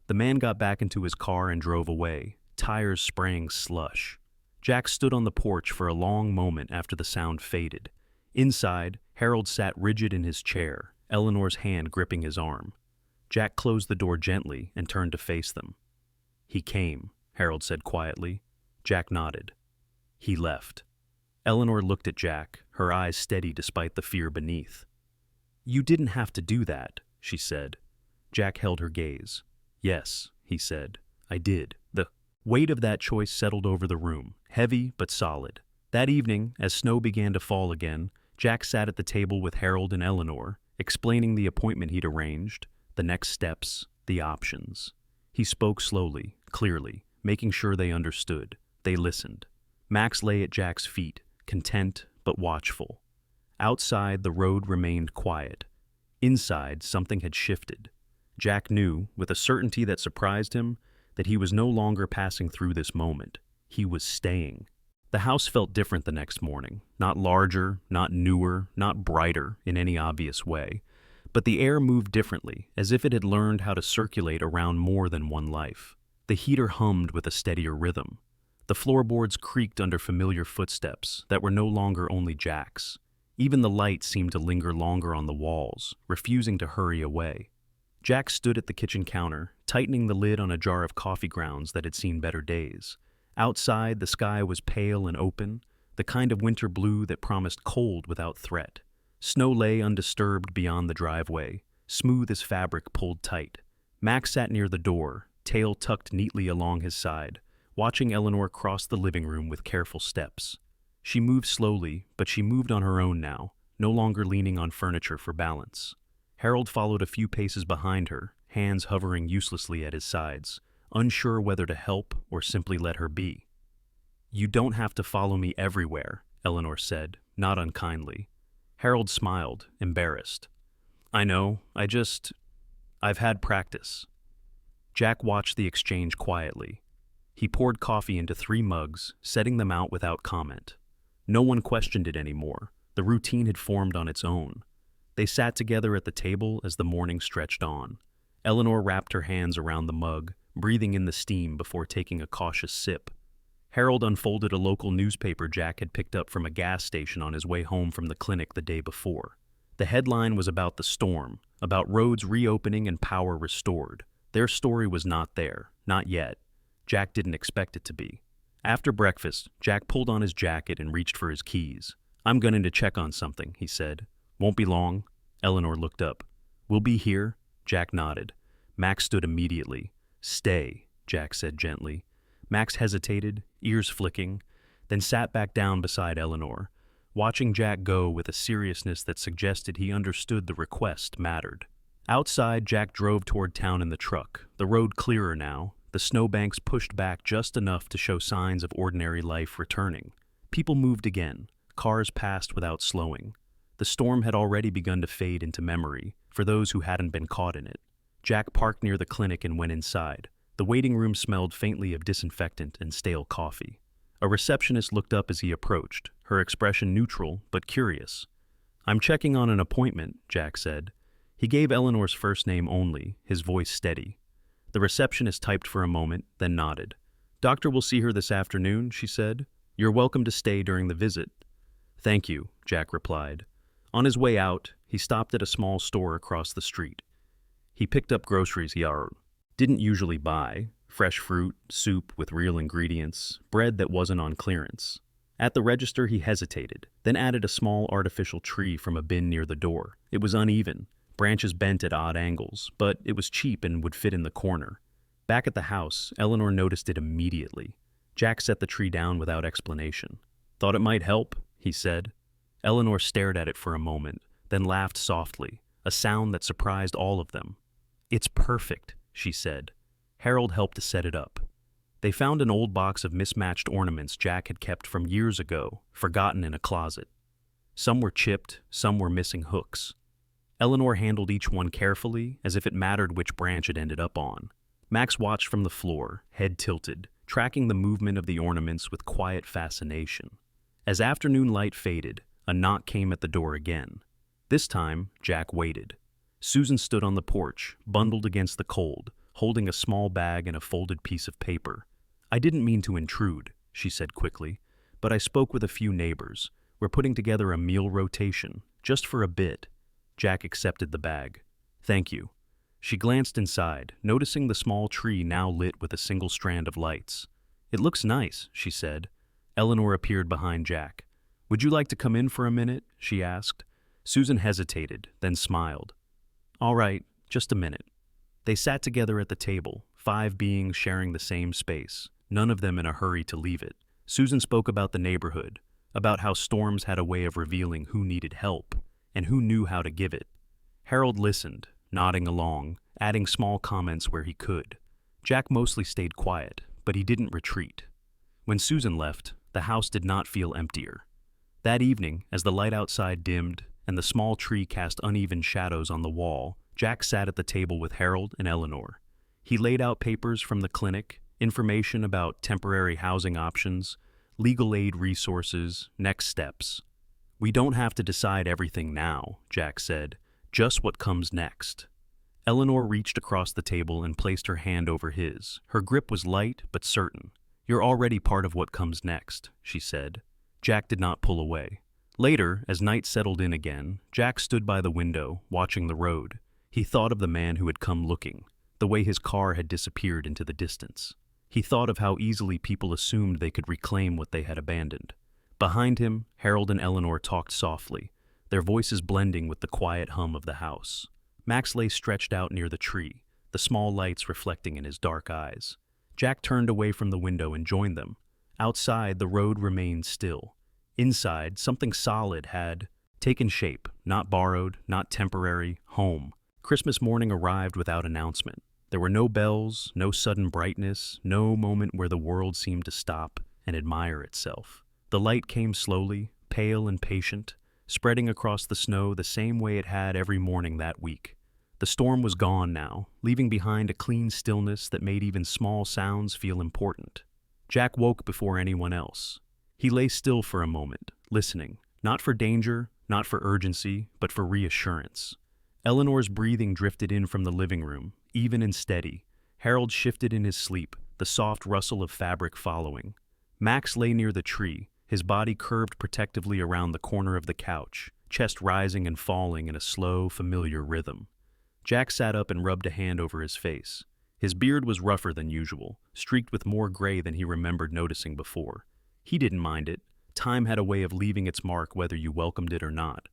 Speaker 1: The man got back into his car and drove away, tires spraying slush. Jack stood on the porch for a long moment after the sound faded. Inside, Harold sat rigid in his chair, Eleanor's hand gripping his arm. Jack closed the door gently and turned to face them. "He came," Harold said quietly. Jack nodded. "He left." Eleanor looked at Jack, her eyes steady despite the fear beneath. "You didn't have to do that," she said. Jack held her gaze. "Yes," he said, "I did." The weight of that choice settled over the room, heavy but solid. That evening, as snow began to fall again, Jack sat at the table with Harold and Eleanor, explaining the appointment he'd arranged, the next steps, the options. He spoke slowly, clearly, making sure they understood. They listened. Max lay at Jack's feet, content but watchful. Outside, the road remained quiet. Inside, something had shifted. Jack knew, with a certainty that surprised him, that he was no longer passing through this moment. He was staying. The house felt different the next morning, not larger, not newer, not brighter in any obvious way, but the air moved differently, as if it had learned how to circulate around more than one life. The heater hummed with a steadier rhythm. The floorboards creaked under familiar footsteps that were no longer only Jack's. Even the light seemed to linger longer on the walls, refusing to hurry away. Jack stood at the kitchen counter, tightening the lid on a jar of coffee grounds that had seen better days. Outside, the sky was pale and open, the kind of winter blue that promised cold without threat. Snow lay undisturbed beyond the driveway, smooth as fabric pulled tight. Max sat near the door, tail tucked neatly along his side, watching Eleanor cross the living room with careful steps. She moved slowly, but she moved on her own now, no longer leaning on furniture for balance. Harold followed a few paces behind her, hands hovering uselessly at his sides, unsure whether to help or simply let her be. "You don't have to follow me everywhere," Eleanor said, not unkindly. Harold smiled, embarrassed. I know, I've had practice. Jack watched the exchange quietly. He poured coffee into 3 mugs, setting them out without comment. No one questioned it anymore. The routine had formed on its own. They sat together at the table as the morning stretched on. Eleanor wrapped her hands around the mug, breathing in the steam before taking a cautious sip. Harold unfolded a local newspaper Jack had picked up from a gas station on his way home from the clinic the day before. The headline was about the storm, about roads reopening and power restored. Their story was not there, not yet. Jack didn't expect it to be. After breakfast, Jack pulled on his jacket and reached for his keys. I'm going to check on something, he said. Won't be long. Eleanor looked up. We'll be here? Jack nodded. Max stood immediately. Stay, Jack said gently. Max hesitated, ears flicking, then sat back down beside Eleanor, watching Jack go with a seriousness that suggested he understood the request mattered. Outside, Jack drove toward town in the truck, the road clearer now, the snowbanks pushed back just enough to show signs of ordinary life returning. People moved again, cars passed without slowing. The storm had already begun to fade into memory, for those who hadn't been caught in it. Jack parked near the clinic and went inside. The waiting room smelled faintly of disinfectant and stale coffee. A receptionist looked up as he approached, her expression neutral but curious. I'm checking on an appointment, Jack said. He gave Eleanor's first name only, his voice steady. The receptionist typed for a moment, then nodded. Doctor will see her this afternoon, she said. You're welcome to stay during the visit. Thank you, Jack replied. On his way out, he stopped at a small store across the street. He picked up groceries he didn't usually buy, fresh fruit, soup with real ingredients, bread that wasn't on clearance. At the register he hesitated, then added a small artificial tree from a bin near the door. It was uneven, branches bent at odd angles, but it was cheap and would fit in the corner. Back at the house, Eleanor noticed it immediately. Jack set the tree down without explanation. Thought it might help, he said. Eleanor stared at it for a moment, then laughed softly, a sound that surprised all of them. It's perfect, she said. Harold helped to set it up. They found an old box of mismatched ornaments Jack had kept from years ago, forgotten in a closet. Some were chipped, some were missing hooks. Eleanor handled each one carefully, as if it mattered which branch it ended up on. Max watched from the floor, head tilted, tracking the movement of the ornaments with quiet fascination. As afternoon light faded, a knock came at the door again. This time, Jack waited. Susan stood on the porch, bundled against the cold, holding a small bag and a folded piece of paper. I didn't mean to intrude, she said quickly, but I spoke with a few neighbors. We're putting together a meal rotation, just for a bit. Jack accepted the bag. Thank you. She glanced inside, noticing the small tree now lit with a single strand of lights. It looks nice, she said. Eleanor appeared behind Jack. Would you like to come in for a minute? She asked. Susan hesitated, then smiled. All right, just a minute. They sat together at the table, 5 beings sharing the same space, none of them in a hurry to leave it. Susan spoke about the neighborhood, about how storms had a way of revealing who needed help, and who knew how to give it. Harold listened, nodding along, adding small comments where he could. Jack mostly stayed quiet, but he didn't retreat. When Susan left, the house did not feel emptier. That evening, as the light outside dimmed and the small tree cast uneven shadows on the wall, Jack sat at the table with Harold and Eleanor. He laid out papers from the clinic, information about temporary housing options, legal aid resources, next steps. We don't have to decide everything now, Jack said, just what comes next. Eleanor reached across the table and placed her hand over his. Her grip was light but certain. You're already part of what comes next, she said. Jack did not pull away. Later, as night settled in again, Jack stood by the window, watching the road. He thought of the man who had come looking, the way his car had disappeared into the distance. He thought of how easily people assumed they could reclaim what they had abandoned. Behind him, Harold and Eleanor talked softly, their voices blending with the quiet hum of the house. Max lay stretched out near the tree, the small lights reflecting in his dark eyes. Jack turned away from the window and joined them. Outside, the road remained still. Inside, something solid had taken shape, not borrowed, not temporary, home. Christmas morning arrived without announcement. There were no bells, no sudden brightness, no moment where the world seemed to stop and admire itself. The light came slowly, pale and patient, spreading across the snow the same way it had every morning that week. The storm was gone now, leaving behind a clean stillness that made even small sounds feel important. Jack woke before anyone else. He lay still for a moment, listening, not for danger, not for urgency, but for reassurance. Eleanor's breathing drifted in from the living room, even and steady. Harold shifted in his sleep, the soft rustle of fabric following. Max lay near the tree, his body curved protectively around the corner of the couch, chest rising and falling in a slow, familiar rhythm. Jack sat up and rubbed a hand over his face. His beard was rougher than usual, streaked with more gray than he remembered noticing before. He didn't mind it. Time had a way of leaving its mark whether you welcomed it or not.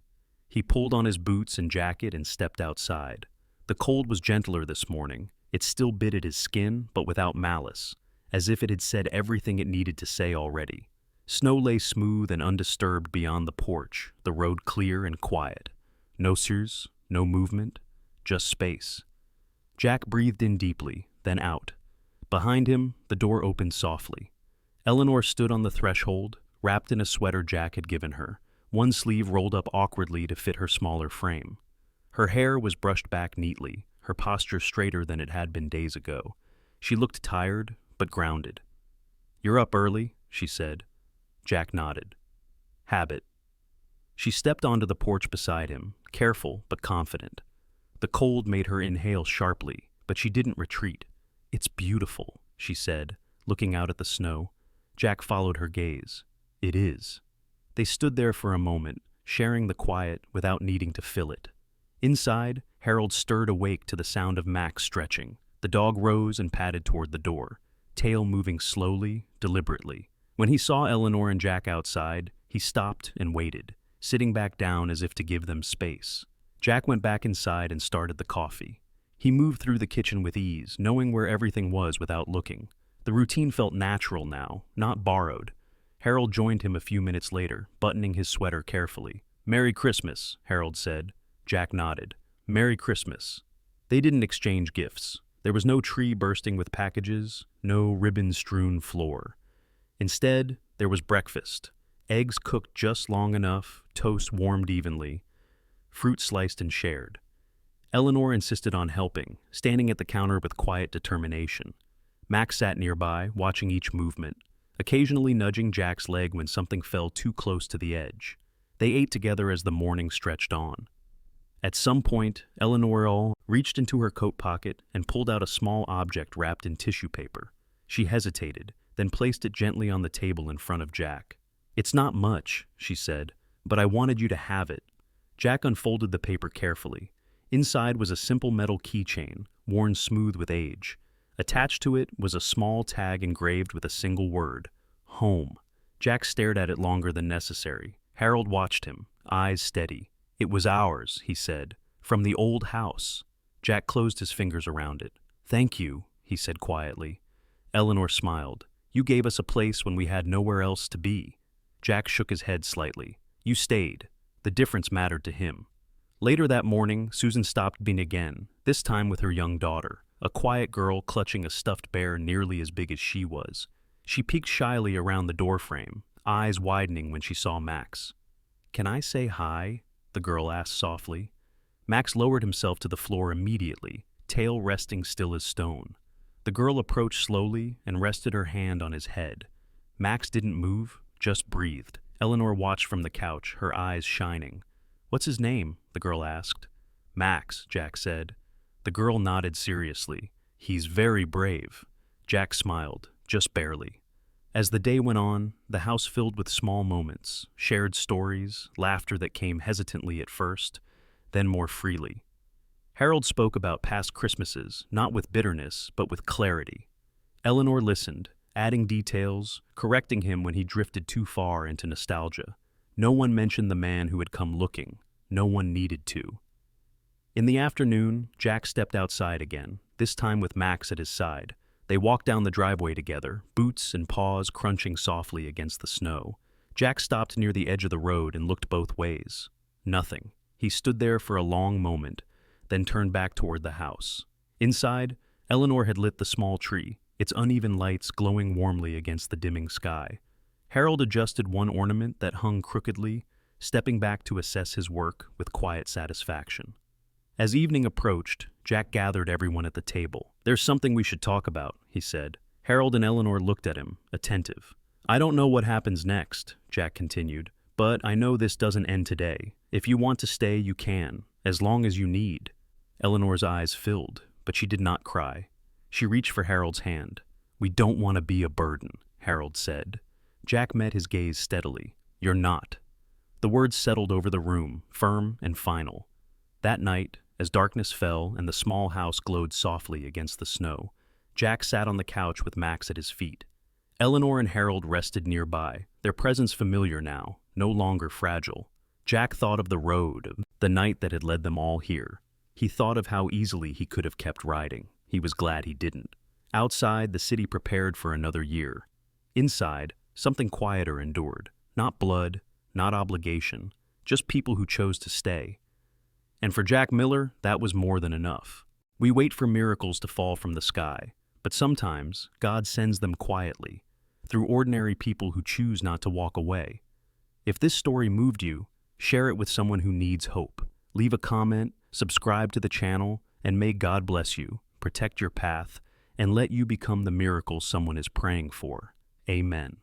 Speaker 1: He pulled on his boots and jacket and stepped outside. The cold was gentler this morning. It still bit at his skin, but without malice, as if it had said everything it needed to say already. Snow lay smooth and undisturbed beyond the porch, the road clear and quiet. No sirs, no movement, just space. Jack breathed in deeply, then out. Behind him, the door opened softly. Eleanor stood on the threshold, wrapped in a sweater Jack had given her, one sleeve rolled up awkwardly to fit her smaller frame. Her hair was brushed back neatly, her posture straighter than it had been days ago. She looked tired, but grounded. "You're up early," she said. Jack nodded. "Habit." She stepped onto the porch beside him, careful but confident. The cold made her inhale sharply, but she didn't retreat. "It's beautiful," she said, looking out at the snow. Jack followed her gaze. "It is." They stood there for a moment, sharing the quiet without needing to fill it. Inside, Harold stirred awake to the sound of Max stretching. The dog rose and padded toward the door, tail moving slowly, deliberately. When he saw Eleanor and Jack outside, he stopped and waited, sitting back down as if to give them space. Jack went back inside and started the coffee. He moved through the kitchen with ease, knowing where everything was without looking. The routine felt natural now, not borrowed. Harold joined him a few minutes later, buttoning his sweater carefully. "Merry Christmas," Harold said. Jack nodded. "Merry Christmas." They didn't exchange gifts. There was no tree bursting with packages, no ribbon-strewn floor. Instead, there was breakfast. Eggs cooked just long enough, toast warmed evenly, fruit sliced and shared. Eleanor insisted on helping, standing at the counter with quiet determination. Max sat nearby, watching each movement, occasionally nudging Jack's leg when something fell too close to the edge. They ate together as the morning stretched on. At some point, Eleanor reached into her coat pocket and pulled out a small object wrapped in tissue paper. She hesitated, then placed it gently on the table in front of Jack. "It's not much," she said, "but I wanted you to have it." Jack unfolded the paper carefully. Inside was a simple metal keychain, worn smooth with age. Attached to it was a small tag engraved with a single word, "Home." Jack stared at it longer than necessary. Harold watched him, eyes steady. "It was ours," he said, "from the old house." Jack closed his fingers around it. "Thank you," he said quietly. Eleanor smiled. "You gave us a place when we had nowhere else to be." Jack shook his head slightly. "You stayed." The difference mattered to him. Later that morning, Susan stopped being again, this time with her young daughter, a quiet girl clutching a stuffed bear nearly as big as she was. She peeked shyly around the doorframe, eyes widening when she saw Max. "Can I say hi?" the girl asked softly. Max lowered himself to the floor immediately, tail resting still as stone. The girl approached slowly and rested her hand on his head. Max didn't move, just breathed. Eleanor watched from the couch, her eyes shining. "What's his name?" the girl asked. "Max," Jack said. The girl nodded seriously. "He's very brave." Jack smiled, just barely. As the day went on, the house filled with small moments, shared stories, laughter that came hesitantly at first, then more freely. Harold spoke about past Christmases, not with bitterness, but with clarity. Eleanor listened, adding details, correcting him when he drifted too far into nostalgia. No one mentioned the man who had come looking. No one needed to. In the afternoon, Jack stepped outside again, this time with Max at his side. They walked down the driveway together, boots and paws crunching softly against the snow. Jack stopped near the edge of the road and looked both ways. Nothing. He stood there for a long moment, then turned back toward the house. Inside, Eleanor had lit the small tree, its uneven lights glowing warmly against the dimming sky. Harold adjusted one ornament that hung crookedly, stepping back to assess his work with quiet satisfaction. As evening approached, Jack gathered everyone at the table. "There's something we should talk about," he said. Harold and Eleanor looked at him, attentive. "I don't know what happens next," Jack continued, "but I know this doesn't end today. If you want to stay, you can, as long as you need." Eleanor's eyes filled, but she did not cry. She reached for Harold's hand. "We don't want to be a burden," Harold said. Jack met his gaze steadily. "You're not." The words settled over the room, firm and final. That night, as darkness fell and the small house glowed softly against the snow, Jack sat on the couch with Max at his feet. Eleanor and Harold rested nearby, their presence familiar now, no longer fragile. Jack thought of the road, of the night that had led them all here. He thought of how easily he could have kept riding. He was glad he didn't. Outside, the city prepared for another year. Inside, something quieter endured. Not blood, not obligation, just people who chose to stay. And for Jack Miller, that was more than enough. We wait for miracles to fall from the sky, but sometimes God sends them quietly, through ordinary people who choose not to walk away. If this story moved you, share it with someone who needs hope. Leave a comment, subscribe to the channel, and may God bless you, protect your path, and let you become the miracle someone is praying for. Amen.